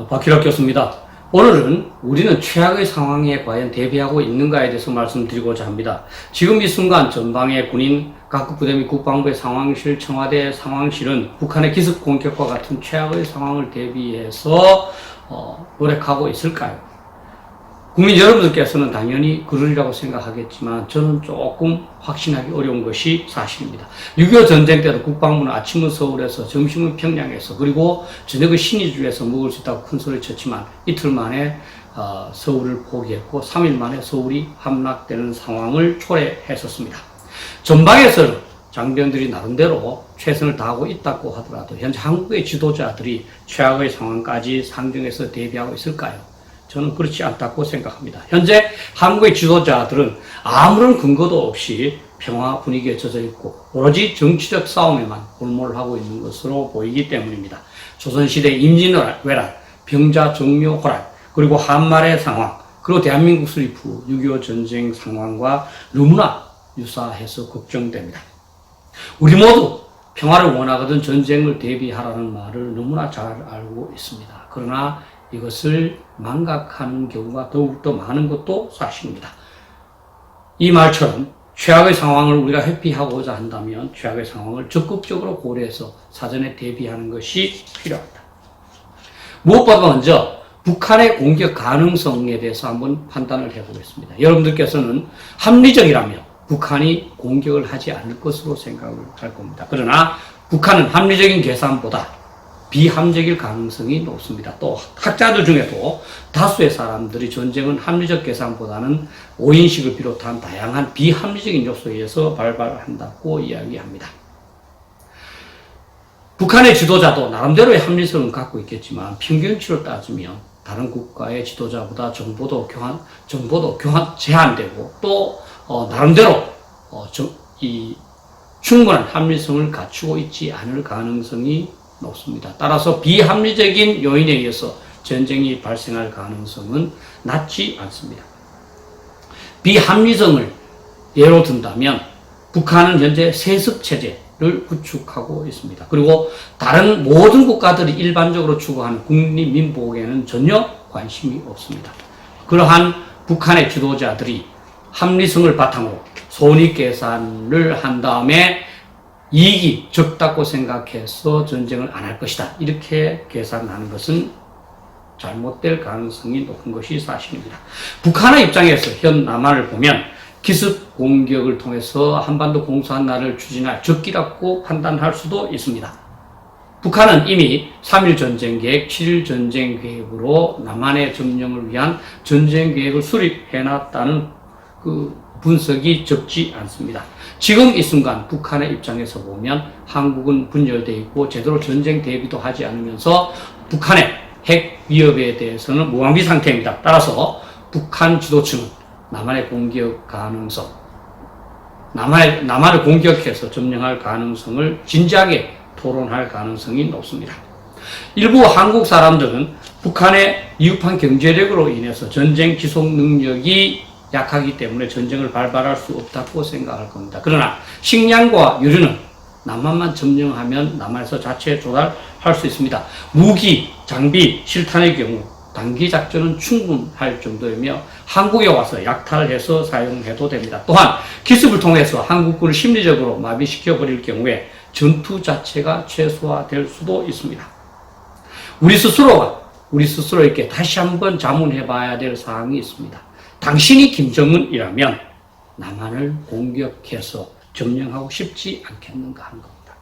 박희락 교수입니다. 오늘은 우리는 최악의 상황에 과연 대비하고 있는가에 대해서 말씀드리고자 합니다. 지금 이 순간 전방의 군인, 각국 부대 및 국방부의 상황실, 청와대 상황실은 북한의 기습 공격과 같은 최악의 상황을 대비해서 노력하고 있을까요? 국민 여러분들께서는 당연히 그러리라고 생각하겠지만 저는 조금 확신하기 어려운 것이 사실입니다. 6.25 전쟁 때도 국방부는 아침은 서울에서 점심은 평양에서 그리고 저녁은 신의주에서 먹을 수 있다고 큰 소리 쳤지만 이틀 만에 서울을 포기했고 3일 만에 서울이 함락되는 상황을 초래했었습니다. 전방에서는 장병들이 나름대로 최선을 다하고 있다고 하더라도 현재 한국의 지도자들이 최악의 상황까지 상정해서 대비하고 있을까요? 저는 그렇지 않다고 생각합니다. 현재 한국의 지도자들은 아무런 근거도 없이 평화 분위기에 젖어 있고 오로지 정치적 싸움에만 골몰하고 있는 것으로 보이기 때문입니다. 조선시대 임진왜란, 병자 정묘호란, 그리고 한말의 상황, 그리고 대한민국 수립 후 6.25 전쟁 상황과 너무나 유사해서 걱정됩니다. 우리 모두 평화를 원하거든 전쟁을 대비하라는 말을 너무나 잘 알고 있습니다. 그러나 이것을 망각하는 경우가 더욱더 많은 것도 사실입니다. 이 말처럼 최악의 상황을 우리가 회피하고자 한다면 최악의 상황을 적극적으로 고려해서 사전에 대비하는 것이 필요합니다. 무엇보다 먼저 북한의 공격 가능성에 대해서 한번 판단을 해보겠습니다. 여러분들께서는 합리적이라면 북한이 공격을 하지 않을 것으로 생각을 할 겁니다. 그러나 북한은 합리적인 계산보다 비합리적일 가능성이 높습니다. 또 학자들 중에도 다수의 사람들이 전쟁은 합리적 계산보다는 오인식을 비롯한 다양한 비합리적인 요소에 의해서 발발한다고 이야기합니다. 북한의 지도자도 나름대로의 합리성은 갖고 있겠지만 평균치로 따지면 다른 국가의 지도자보다 정보도 교환 제한되고 또 나름대로 충분한 합리성을 갖추고 있지 않을 가능성이 높습니다. 따라서 비합리적인 요인에 의해서 전쟁이 발생할 가능성은 낮지 않습니다. 비합리성을 예로 든다면 북한은 현재 세습체제를 구축하고 있습니다. 그리고 다른 모든 국가들이 일반적으로 추구하는 국립민복에는 전혀 관심이 없습니다. 그러한 북한의 지도자들이 합리성을 바탕으로 손익계산을 한 다음에 이익이 적다고 생각해서 전쟁을 안 할 것이다. 이렇게 계산하는 것은 잘못될 가능성이 높은 것이 사실입니다. 북한의 입장에서 현 남한을 보면 기습 공격을 통해서 한반도 공산화를 추진할 적기라고 판단할 수도 있습니다. 북한은 이미 3.1 전쟁 계획, 7.1 전쟁 계획으로 남한의 점령을 위한 전쟁 계획을 수립해놨다는 분석이 적지 않습니다. 지금 이 순간 북한의 입장에서 보면 한국은 분열되어 있고 제대로 전쟁 대비도 하지 않으면서 북한의 핵 위협에 대해서는 무방비 상태입니다. 따라서 북한 지도층은 남한의 공격 가능성, 남한을 공격해서 점령할 가능성을 진지하게 토론할 가능성이 높습니다. 일부 한국 사람들은 북한의 미흡한 경제력으로 인해서 전쟁 지속 능력이 약하기 때문에 전쟁을 발발할 수 없다고 생각할 겁니다. 그러나 식량과 유류는 남한만 점령하면 남한에서 자체 조달할 수 있습니다. 무기, 장비, 실탄의 경우 단기 작전은 충분할 정도이며 한국에 와서 약탈해서 사용해도 됩니다. 또한 기습을 통해서 한국군을 심리적으로 마비시켜버릴 경우에 전투 자체가 최소화될 수도 있습니다. 우리 스스로에게 다시 한번 자문해봐야 될 사항이 있습니다. 당신이 김정은이라면 남한을 공격해서 점령하고 싶지 않겠는가 하는 겁니다.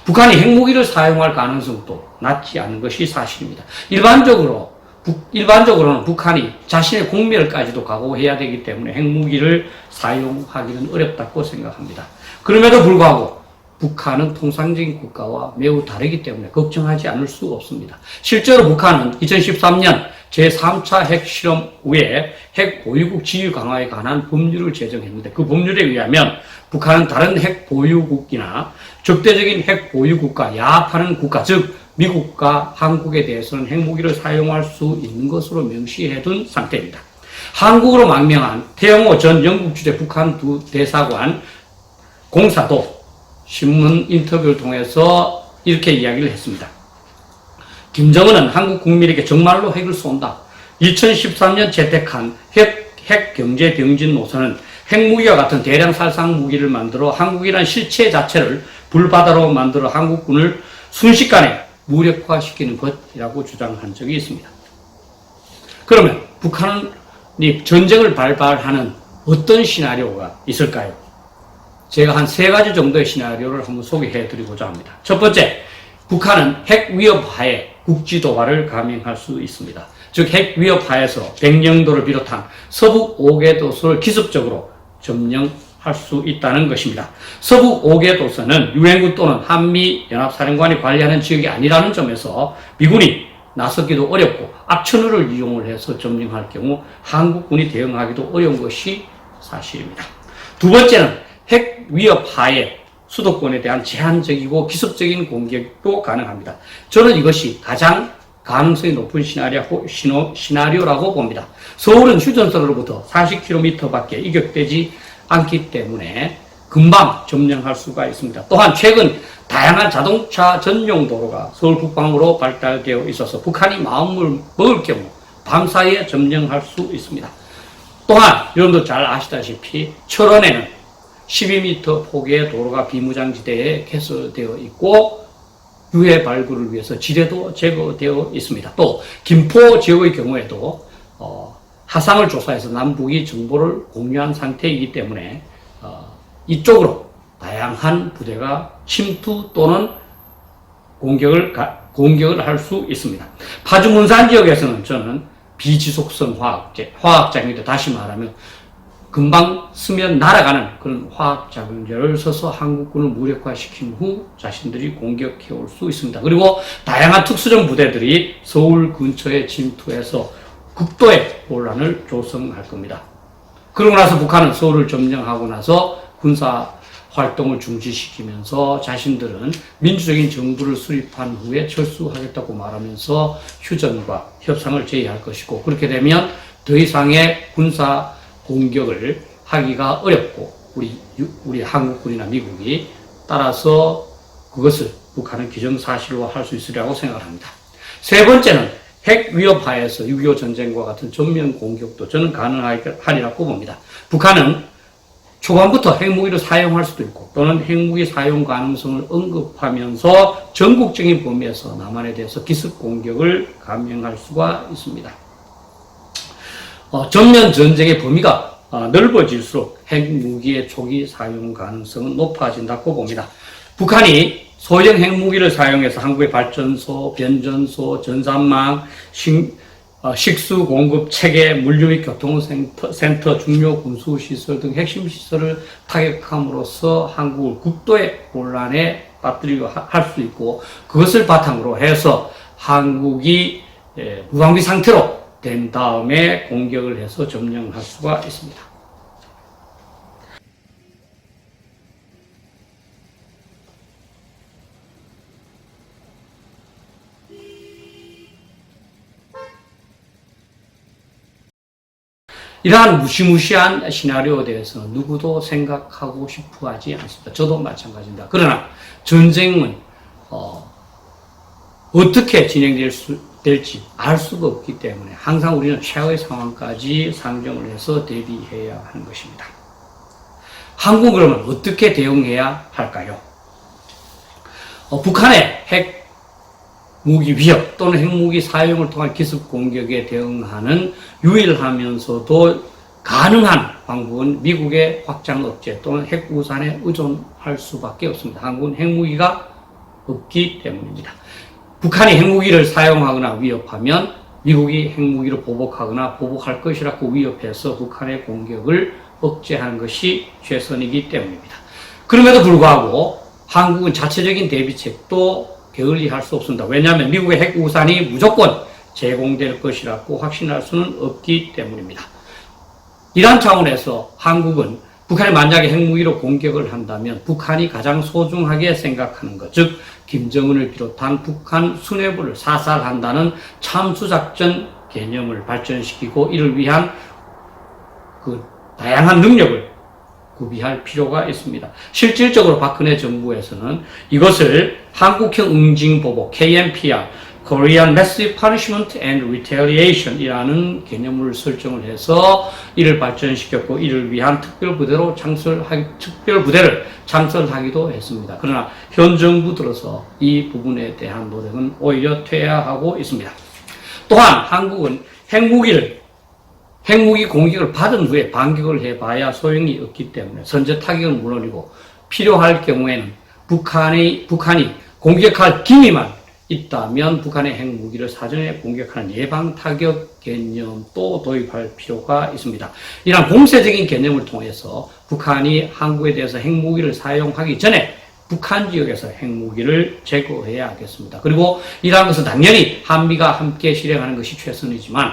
북한이 핵무기를 사용할 가능성도 낮지 않은 것이 사실입니다. 일반적으로는 북한이 자신의 공멸까지도 각오해야 되기 때문에 핵무기를 사용하기는 어렵다고 생각합니다. 그럼에도 불구하고 북한은 통상적인 국가와 매우 다르기 때문에 걱정하지 않을 수 없습니다. 실제로 북한은 2013년 제3차 핵실험 후에 핵 보유국 지위 강화에 관한 법률을 제정했는데 그 법률에 의하면 북한은 다른 핵 보유국이나 적대적인 핵 보유국과 야합하는 국가, 즉 미국과 한국에 대해서는 핵무기를 사용할 수 있는 것으로 명시해둔 상태입니다. 한국으로 망명한 태영호 전 영국 주재 북한 대사관 공사도 신문 인터뷰를 통해서 이렇게 이야기를 했습니다. 김정은은 한국 국민에게 정말로 핵을 쏜다. 2013년 채택한 핵 경제 병진 노선은 핵무기와 같은 대량 살상 무기를 만들어 한국이란 실체 자체를 불바다로 만들어 한국군을 순식간에 무력화시키는 것이라고 주장한 적이 있습니다. 그러면 북한이 전쟁을 발발하는 어떤 시나리오가 있을까요? 제가 한 3가지 정도의 시나리오를 한번 소개해 드리고자 합니다. 첫 번째, 북한은 핵 위협 하에 국지 도발을 감행할 수 있습니다. 즉, 핵 위협 하에서 백령도를 비롯한 서북 5개 도서를 기습적으로 점령할 수 있다는 것입니다. 서북 5개 도서는 유엔군 또는 한미연합사령관이 관리하는 지역이 아니라는 점에서 미군이 나서기도 어렵고 악천후를 이용을 해서 점령할 경우 한국군이 대응하기도 어려운 것이 사실입니다. 두 번째는 핵 위협 하에 수도권에 대한 제한적이고 기습적인 공격도 가능합니다. 저는 이것이 가장 가능성이 높은 시나리오라고 봅니다. 서울은 휴전선으로부터 40km밖에 이격되지 않기 때문에 금방 점령할 수가 있습니다. 또한 최근 다양한 자동차 전용 도로가 서울 북방으로 발달되어 있어서 북한이 마음을 먹을 경우 밤사이에 점령할 수 있습니다. 또한 여러분도 잘 아시다시피 철원에는 12m 폭의 도로가 비무장지대에 개설되어 있고 유해 발굴을 위해서 지뢰도 제거되어 있습니다. 또 김포 지역의 경우에도 하상을 조사해서 남북이 정보를 공유한 상태이기 때문에 이쪽으로 다양한 부대가 침투 또는 공격을 할 수 있습니다. 파주 문산 지역에서는 저는 비지속성 화학장애도 다시 말하면 금방 쓰면 날아가는 그런 화학자병제를 써서 한국군을 무력화시킨 후 자신들이 공격해 올 수 있습니다. 그리고 다양한 특수정 부대들이 서울 근처에 침투해서 극도의 혼란을 조성할 겁니다. 그러고 나서 북한은 서울을 점령하고 나서 군사 활동을 중지시키면서 자신들은 민주적인 정부를 수립한 후에 철수하겠다고 말하면서 휴전과 협상을 제의할 것이고, 그렇게 되면 더 이상의 군사 공격을 하기가 어렵고 우리 한국군이나 미국이 따라서 그것을 북한은 기정사실로 할 수 있으리라고 생각을 합니다. 세 번째는 핵 위협 하에서 6.25 전쟁과 같은 전면 공격도 저는 가능하리라고 봅니다. 북한은 초반부터 핵무기를 사용할 수도 있고 또는 핵무기 사용 가능성을 언급하면서 전국적인 범위에서 남한에 대해서 기습 공격을 감행할 수가 있습니다. 전면 전쟁의 범위가 넓어질수록 핵무기의 초기 사용 가능성은 높아진다고 봅니다. 북한이 소형 핵무기를 사용해서 한국의 발전소, 변전소, 전산망, 식수 공급 체계, 물류 및 교통센터, 중요 군수시설 등 핵심 시설을 타격함으로써 한국을 극도의 혼란에 빠뜨리려 할 수 있고, 그것을 바탕으로 해서 한국이 무방비 상태로 된 다음에 공격을 해서 점령할 수가 있습니다. 이러한 무시무시한 시나리오에 대해서는 누구도 생각하고 싶어 하지 않습니다. 저도 마찬가지입니다. 그러나 전쟁은 어떻게 될지 알 수가 없기 때문에 항상 우리는 최악의 상황까지 상정을 해서 대비해야 하는 것입니다. 한국은 그러면 어떻게 대응해야 할까요? 북한의 핵무기 위협 또는 핵무기 사용을 통한 기습 공격에 대응하는 유일하면서도 가능한 방법은 미국의 확장 억제 또는 핵우산에 의존할 수밖에 없습니다. 한국은 핵무기가 없기 때문입니다. 북한이 핵무기를 사용하거나 위협하면 미국이 핵무기를 보복하거나 보복할 것이라고 위협해서 북한의 공격을 억제하는 것이 최선이기 때문입니다. 그럼에도 불구하고 한국은 자체적인 대비책도 게을리할 수 없습니다. 왜냐하면 미국의 핵우산이 무조건 제공될 것이라고 확신할 수는 없기 때문입니다. 이러한 차원에서 한국은 북한이 만약에 핵무기로 공격을 한다면 북한이 가장 소중하게 생각하는 것, 즉 김정은을 비롯한 북한 수뇌부를 사살한다는 참수작전 개념을 발전시키고 이를 위한 그 다양한 능력을 구비할 필요가 있습니다. 실질적으로 박근혜 정부에서는 이것을 한국형 응징보복 KMPR Korean Massive Punishment and Retaliation 이라는 개념을 설정을 해서 이를 발전시켰고 이를 위한 특별부대를 창설하기도 했습니다. 그러나 현 정부 들어서 이 부분에 대한 노력은 오히려 퇴화하고 있습니다. 또한 한국은 핵무기 공격을 받은 후에 반격을 해봐야 소용이 없기 때문에 선제 타격은 물론이고 필요할 경우에는 북한이 공격할 기미만 있다면 북한의 핵무기를 사전에 공격하는 예방 타격 개념도 도입할 필요가 있습니다. 이러한 공세적인 개념을 통해서 북한이 한국에 대해서 핵무기를 사용하기 전에 북한 지역에서 핵무기를 제거해야 하겠습니다. 그리고 이러한 것은 당연히 한미가 함께 실행하는 것이 최선이지만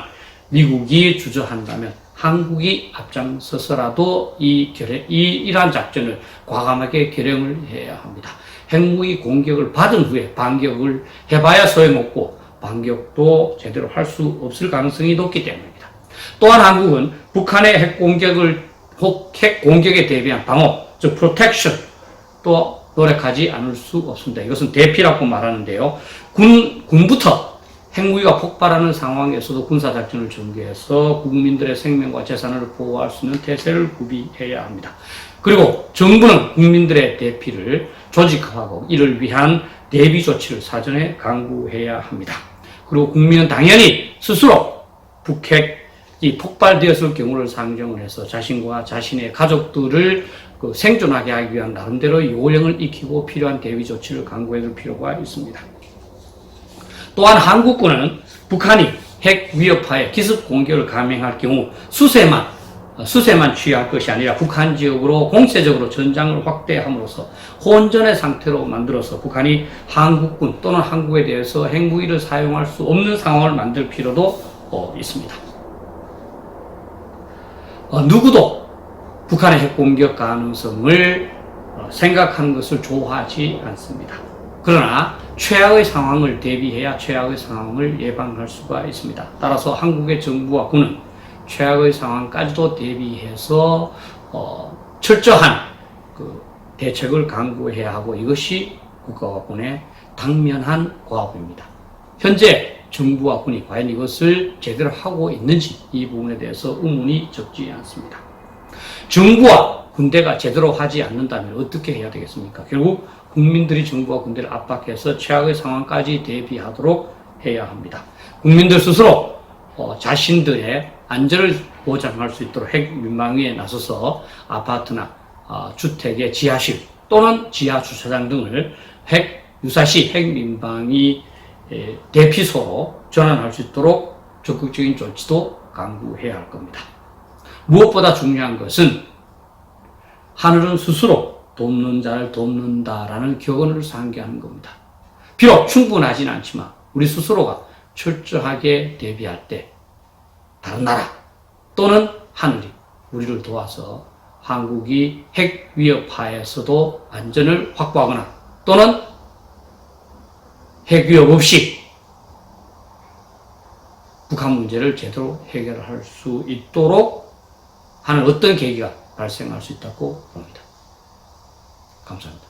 미국이 주저한다면 한국이 앞장서서라도 이러한 작전을 과감하게 결행을 해야 합니다. 핵무기 공격을 받은 후에 반격을 해봐야 소용없고 반격도 제대로 할 수 없을 가능성이 높기 때문입니다. 또한 한국은 북한의 핵 공격에 대비한 방어, 즉 protection 또 노력하지 않을 수 없습니다. 이것은 대피라고 말하는데요. 군부터 핵무기가 폭발하는 상황에서도 군사작전을 전개해서 국민들의 생명과 재산을 보호할 수 있는 태세를 구비해야 합니다. 그리고 정부는 국민들의 대피를 조직하고 이를 위한 대비 조치를 사전에 강구해야 합니다. 그리고 국민은 당연히 스스로 북핵이 폭발되었을 경우를 상정을 해서 자신과 자신의 가족들을 생존하게 하기 위한 나름대로 요령을 익히고 필요한 대비 조치를 강구해 둘 필요가 있습니다. 또한 한국군은 북한이 핵 위협하에 기습 공격을 감행할 경우 수세만 취할 것이 아니라 북한 지역으로 공세적으로 전장을 확대함으로써 혼전의 상태로 만들어서 북한이 한국군 또는 한국에 대해서 핵무기를 사용할 수 없는 상황을 만들 필요도 있습니다. 누구도 북한의 핵공격 가능성을 생각하는 것을 좋아하지 않습니다. 그러나 최악의 상황을 대비해야 최악의 상황을 예방할 수가 있습니다. 따라서 한국의 정부와 군은 최악의 상황까지도 대비해서 철저한 대책을 강구해야 하고 이것이 국가와 군의 당면한 과업입니다. 현재 정부와 군이 과연 이것을 제대로 하고 있는지 이 부분에 대해서 의문이 적지 않습니다. 정부와 군대가 제대로 하지 않는다면 어떻게 해야 되겠습니까? 결국 국민들이 정부와 군대를 압박해서 최악의 상황까지 대비하도록 해야 합니다. 국민들 스스로 자신들의 안전을 보장할 수 있도록 핵 민방위에 나서서 아파트나 주택의 지하실 또는 지하 주차장 등을 유사시 핵 민방위 대피소로 전환할 수 있도록 적극적인 조치도 강구해야 할 겁니다. 무엇보다 중요한 것은 하늘은 스스로 돕는 자를 돕는다라는 격언을 상기하는 겁니다. 비록 충분하지는 않지만 우리 스스로가 철저하게 대비할 때 다른 나라 또는 하늘이 우리를 도와서 한국이 핵 위협하에서도 안전을 확보하거나 또는 핵 위협 없이 북한 문제를 제대로 해결할 수 있도록 하는 어떤 계기가 발생할 수 있다고 봅니다. 감사합니다.